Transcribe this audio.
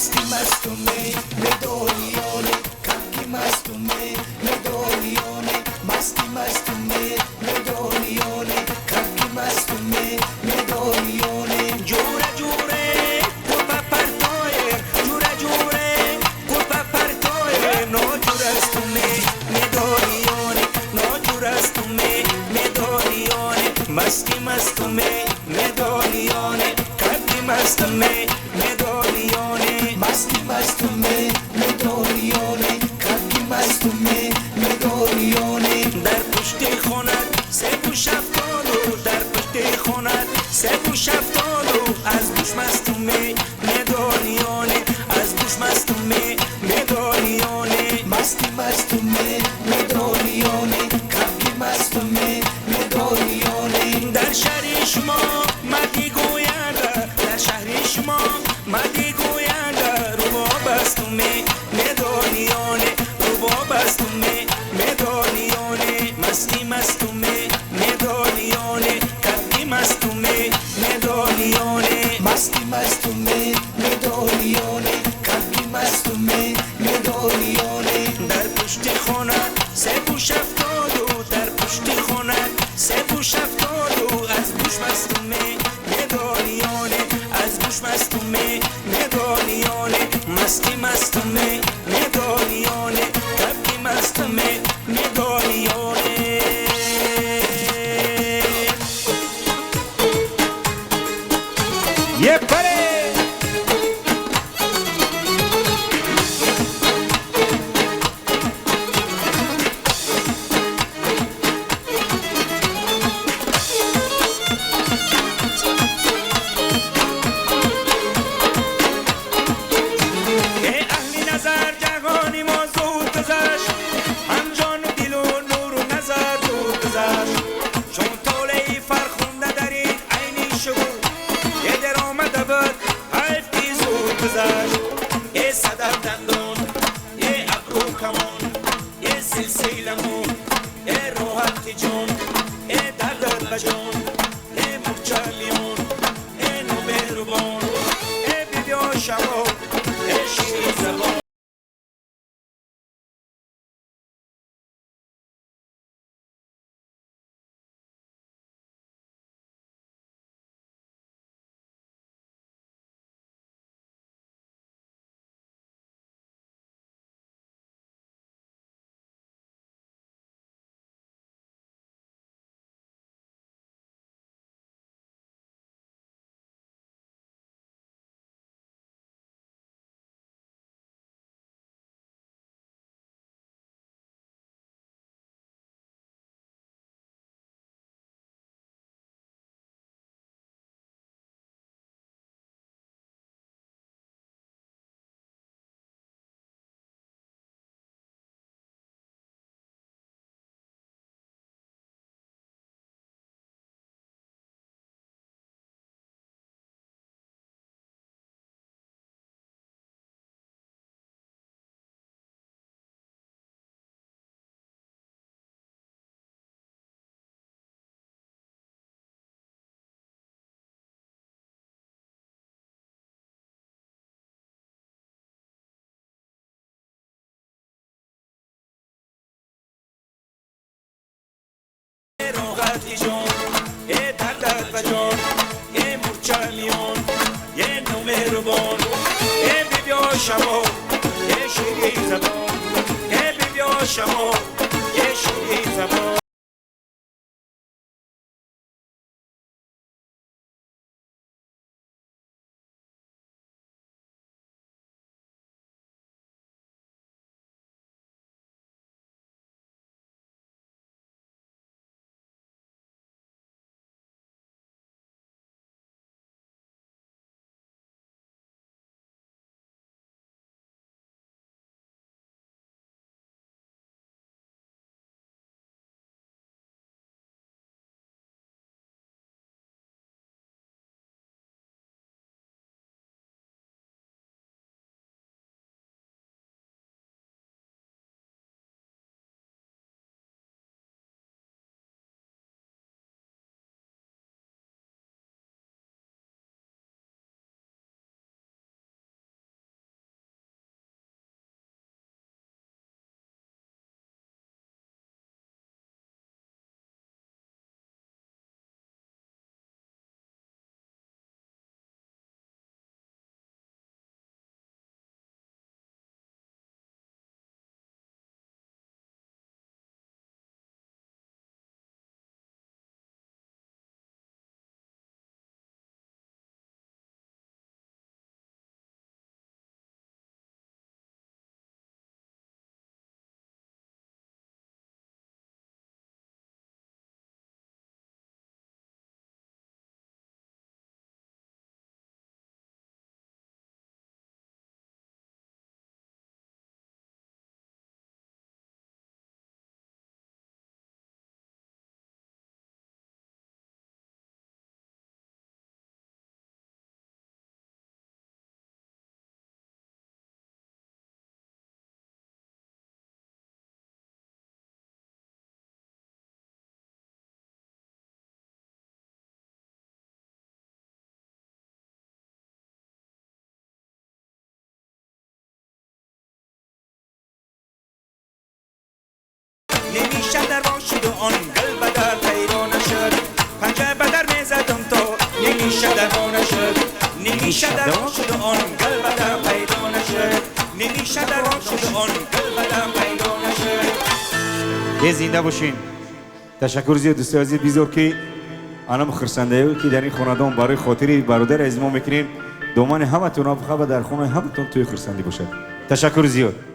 مستی مستونه مدالیانه ککی مستونه مدالیانه مستی مستونه مدالیانه ککی مستونه مدالیانه جوره جوره قربه پرتای جوره جوره قربه پرتای ناجور استونه مدالیانه ناجور استونه مدالیانه مستی مستونه مدالیانه ککی مستونه مدالیانه مستی مستونه مدالیانه ککی مستونه مدالیانه در پشت خونت سه و شفتالو در پشت خونت سه و شفتالو از گوش مستونه مدالیانه از گوش مستونه مدالیانه مستی مستونه مدالیانه ککی مستونه مدالیانه در شهر شما مردی گوینده در شهر شما مردی گوینده رباب استونه مدالیانه رباب استونه مدالیانه مستی مستونه مدالیانه ککی مستونه مدالیانه مستی مستونه مدالیانه ککی مستونه مدالیانه در پشت خونت سه و شفتالو در پشت خونت سه و شفتالو از گوش مستونه مدالیانه از گوش مستونه مدالیانه مستی مستونه مدالیانه ککی مستونه مدالیانه یه پره یه صدر دندون یه ابرو کمون یه سلسیلمون یه راحت جون یه دردت بجون یه مچلیون یه نوبربون یه بیبیا شما یه شیری زبان جون یه دردت بجون یه مرچلیون یه نومربون یه بیبیا شما یه شیری زبان یه بیبیا شما یه شیری زبان نمیشه در باشید و آن گل بدر پیدا نشد پنجه بدر میزدم تو نمیشه در با نشد نمیشه در باشید و آن گل بدر پیدا نشد نمیشه در باشید و آن گل بدر پیدا نشد. زنده باشین. تشکر زیاد دوستای عزیز بیزار که الان خرسنده که در این خاندان برای خاطری برادر از ما میکنین. دامن همتون آب در خونه همتون توی خرسندی باشد. تشکر زیاد.